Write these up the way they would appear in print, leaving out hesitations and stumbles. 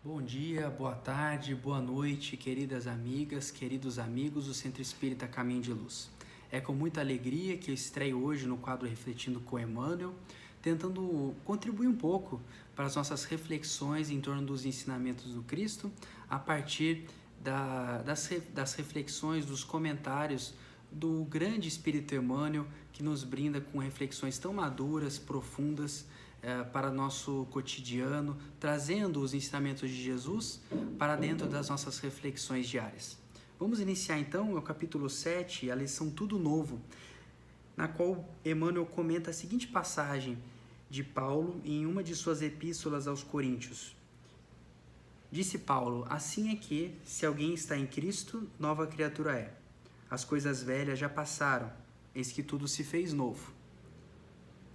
Bom dia, boa tarde, boa noite, queridas amigas, queridos amigos do Centro Espírita Caminho de Luz. É com muita alegria que eu estreio hoje no quadro Refletindo com Emmanuel, tentando contribuir um pouco para as nossas reflexões em torno dos ensinamentos do Cristo, a partir das reflexões, dos comentários do grande Espírito Emmanuel, que nos brinda com reflexões tão maduras, profundas, para nosso cotidiano, trazendo os ensinamentos de Jesus para dentro das nossas reflexões diárias. Vamos iniciar então o capítulo 7, a lição Tudo Novo, na qual Emmanuel comenta a seguinte passagem de Paulo em uma de suas epístolas aos Coríntios. Disse Paulo: assim é que, se alguém está em Cristo, nova criatura é. As coisas velhas já passaram, eis que tudo se fez novo.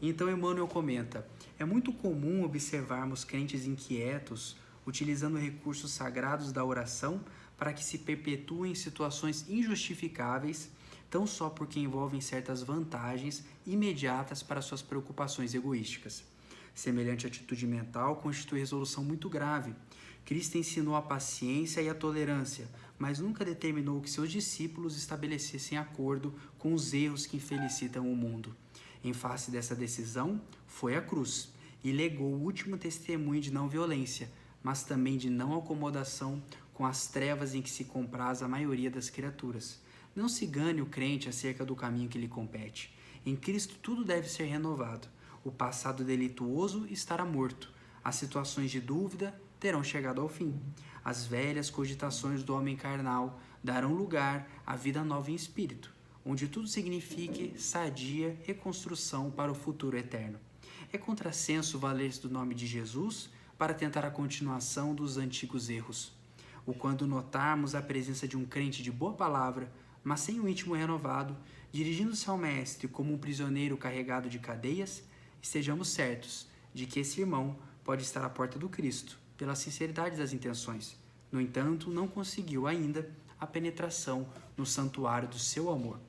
Então Emmanuel comenta: é muito comum observarmos crentes inquietos utilizando recursos sagrados da oração para que se perpetuem situações injustificáveis, tão só porque envolvem certas vantagens imediatas para suas preocupações egoísticas. Semelhante atitude mental constitui resolução muito grave. Cristo ensinou a paciência e a tolerância, mas nunca determinou que seus discípulos estabelecessem acordo com os erros que infelicitam o mundo. Em face dessa decisão, foi à cruz e legou o último testemunho de não violência, mas também de não acomodação com as trevas em que se compraz a maioria das criaturas. Não se engane o crente acerca do caminho que lhe compete. Em Cristo tudo deve ser renovado. O passado delituoso estará morto. As situações de dúvida terão chegado ao fim. As velhas cogitações do homem carnal darão lugar à vida nova em espírito, onde tudo signifique sadia reconstrução para o futuro eterno. É contrassenso valer-se do nome de Jesus para tentar a continuação dos antigos erros. Ou quando notarmos a presença de um crente de boa palavra, mas sem o íntimo renovado, dirigindo-se ao Mestre como um prisioneiro carregado de cadeias, estejamos certos de que esse irmão pode estar à porta do Cristo, pela sinceridade das intenções. No entanto, não conseguiu ainda a penetração no santuário do seu amor.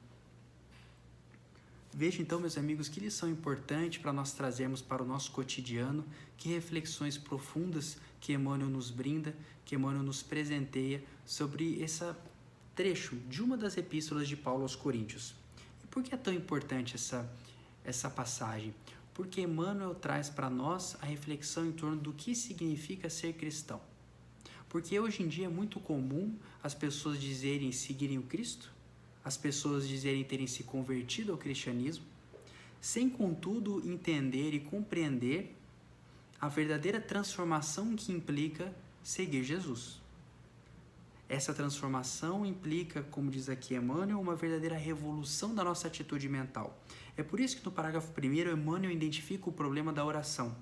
Veja então, meus amigos, que lição importante para nós trazermos para o nosso cotidiano, que reflexões profundas que Emmanuel nos brinda, que Emmanuel nos presenteia sobre esse trecho de uma das epístolas de Paulo aos Coríntios. E por que é tão importante essa passagem? Porque Emmanuel traz para nós a reflexão em torno do que significa ser cristão. Porque hoje em dia é muito comum as pessoas dizerem seguirem o Cristo, as pessoas dizerem terem se convertido ao cristianismo, sem contudo entender e compreender a verdadeira transformação que implica seguir Jesus. Essa transformação implica, como diz aqui Emmanuel, uma verdadeira revolução da nossa atitude mental. É por isso que no parágrafo 1º, Emmanuel identifica o problema da oração,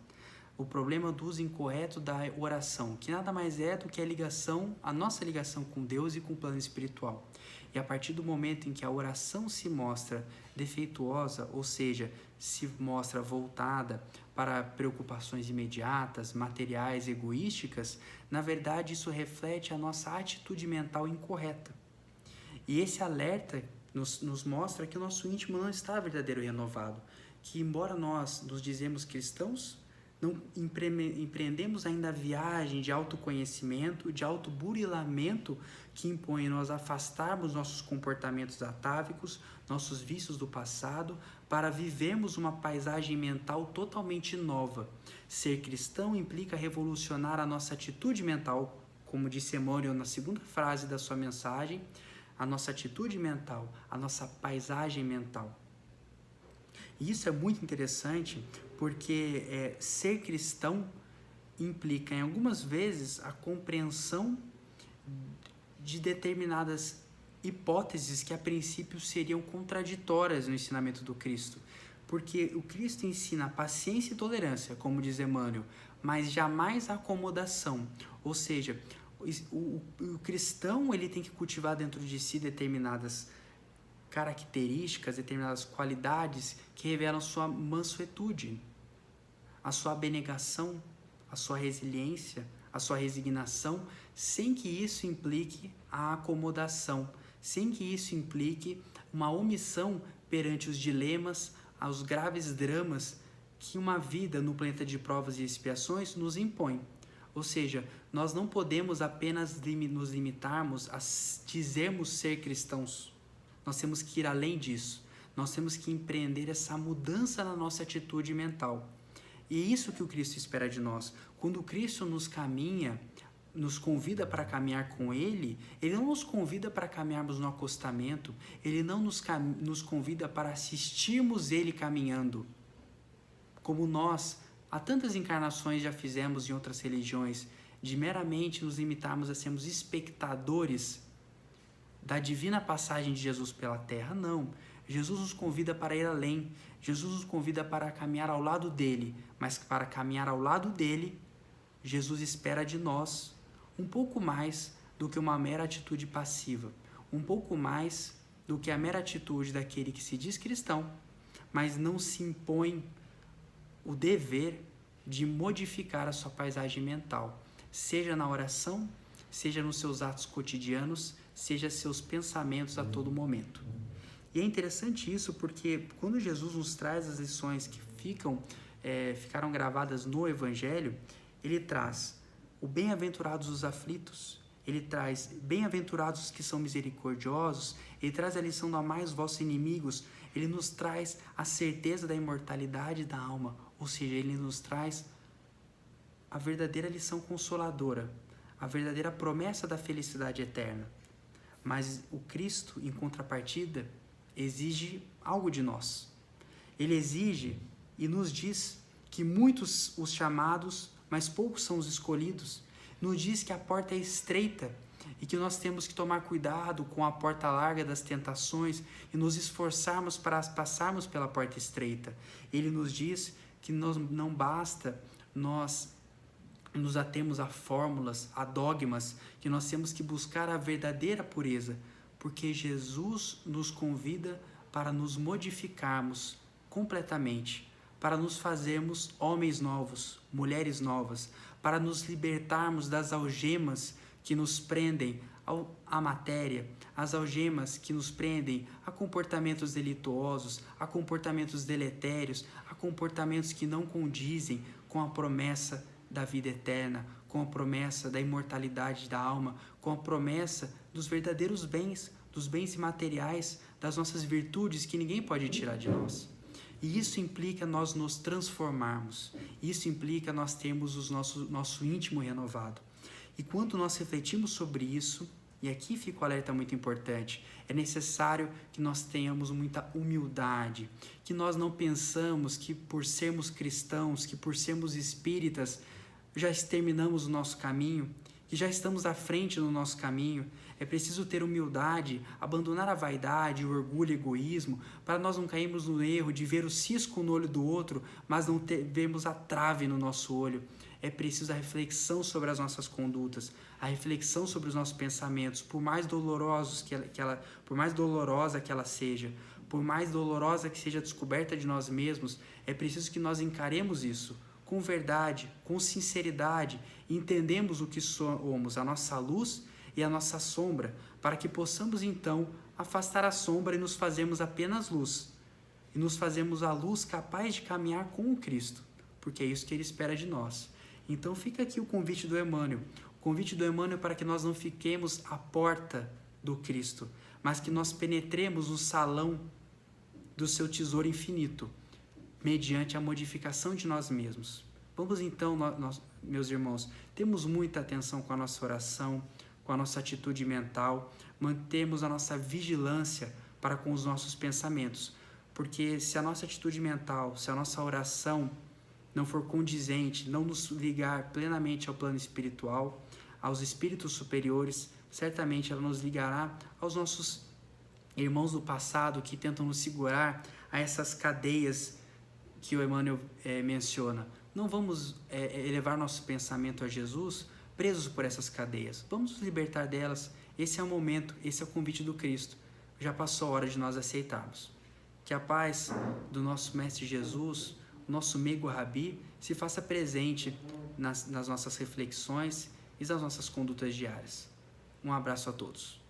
o problema do uso incorreto da oração, que nada mais é do que a nossa ligação com Deus e com o plano espiritual. E a partir do momento em que a oração se mostra defeituosa, ou seja, se mostra voltada para preocupações imediatas, materiais, egoísticas, na verdade isso reflete a nossa atitude mental incorreta. E esse alerta nos mostra que o nosso íntimo não está verdadeiro e renovado, que embora nós nos dizemos cristãos, não empreendemos ainda a viagem de autoconhecimento, de autoburilamento que impõe nós afastarmos nossos comportamentos atávicos, nossos vícios do passado, para vivermos uma paisagem mental totalmente nova. Ser cristão implica revolucionar a nossa atitude mental, como disse Emmanuel na segunda frase da sua mensagem, a nossa atitude mental, a nossa paisagem mental. E isso é muito interessante porque ser cristão implica, em algumas vezes, a compreensão de determinadas hipóteses que, a princípio, seriam contraditórias no ensinamento do Cristo. Porque o Cristo ensina paciência e tolerância, como diz Emmanuel, mas jamais a acomodação. Ou seja, o cristão ele tem que cultivar dentro de si determinadas características, determinadas qualidades que revelam sua mansuetude, a sua abnegação, a sua resiliência, a sua resignação, sem que isso implique a acomodação, sem que isso implique uma omissão perante os dilemas, aos graves dramas que uma vida no planeta de provas e expiações nos impõe. Ou seja, nós não podemos apenas nos limitarmos a dizermos ser cristãos. Nós temos que ir além disso. Nós temos que empreender essa mudança na nossa atitude mental. E é isso que o Cristo espera de nós. Quando o Cristo nos convida para caminhar com Ele, Ele não nos convida para caminharmos no acostamento, Ele não nos convida para assistirmos Ele caminhando. Como nós, há tantas encarnações já fizemos em outras religiões, de meramente nos limitarmos a sermos espectadores da divina passagem de Jesus pela Terra. Não. Jesus nos convida para ir além. Jesus nos convida para caminhar ao lado dele. Mas para caminhar ao lado dele, Jesus espera de nós um pouco mais do que uma mera atitude passiva. Um pouco mais do que a mera atitude daquele que se diz cristão, mas não se impõe o dever de modificar a sua paisagem mental. Seja na oração, seja nos seus atos cotidianos, seja seus pensamentos a todo momento. E é interessante isso porque quando Jesus nos traz as lições que ficaram gravadas no Evangelho, ele traz o bem-aventurados os aflitos, ele traz bem-aventurados que são misericordiosos, ele traz a lição do amai os vossos inimigos, ele nos traz a certeza da imortalidade da alma, ou seja, ele nos traz a verdadeira lição consoladora, a verdadeira promessa da felicidade eterna. Mas o Cristo, em contrapartida, exige algo de nós. Ele exige e nos diz que muitos os chamados, mas poucos são os escolhidos. Nos diz que a porta é estreita e que nós temos que tomar cuidado com a porta larga das tentações e nos esforçarmos para passarmos pela porta estreita. Ele nos diz que não basta nós nos atemos a fórmulas, a dogmas, que nós temos que buscar a verdadeira pureza, porque Jesus nos convida para nos modificarmos completamente, para nos fazermos homens novos, mulheres novas, para nos libertarmos das algemas que nos prendem à matéria, as algemas que nos prendem a comportamentos delituosos, a comportamentos deletérios, a comportamentos que não condizem com a promessa da vida eterna, com a promessa da imortalidade da alma, com a promessa dos verdadeiros bens, dos bens imateriais, das nossas virtudes que ninguém pode tirar de nós. E isso implica nós nos transformarmos, isso implica nós termos o nosso íntimo renovado. E quando nós refletimos sobre isso, e aqui fica o alerta muito importante, é necessário que nós tenhamos muita humildade, que nós não pensamos que por sermos cristãos, que por sermos espíritas, já terminamos o nosso caminho, que já estamos à frente no nosso caminho. É preciso ter humildade, abandonar a vaidade, o orgulho, o egoísmo, para nós não cairmos no erro de ver o cisco no olho do outro, mas não vermos a trave no nosso olho. É preciso a reflexão sobre as nossas condutas, a reflexão sobre os nossos pensamentos, por mais dolorosa que ela seja, por mais dolorosa que seja a descoberta de nós mesmos, é preciso que nós encaremos isso com verdade, com sinceridade, entendemos o que somos, a nossa luz e a nossa sombra, para que possamos então afastar a sombra e nos fazermos apenas luz, e nos fazermos a luz capaz de caminhar com o Cristo, porque é isso que Ele espera de nós. Então fica aqui o convite do Emmanuel, para que nós não fiquemos à porta do Cristo, mas que nós penetremos no salão do seu tesouro infinito, mediante a modificação de nós mesmos. Vamos então, meus irmãos, temos muita atenção com a nossa oração, com a nossa atitude mental, mantemos a nossa vigilância para com os nossos pensamentos, porque se a nossa atitude mental, se a nossa oração não for condizente, não nos ligar plenamente ao plano espiritual, aos espíritos superiores, certamente ela nos ligará aos nossos irmãos do passado que tentam nos segurar a essas cadeias que o Emmanuel menciona. Não vamos elevar nosso pensamento a Jesus presos por essas cadeias. Vamos nos libertar delas. Esse é o momento, esse é o convite do Cristo. Já passou a hora de nós aceitarmos. Que a paz do nosso Mestre Jesus, nosso meigo Rabi, se faça presente nas nossas reflexões e nas nossas condutas diárias. Um abraço a todos.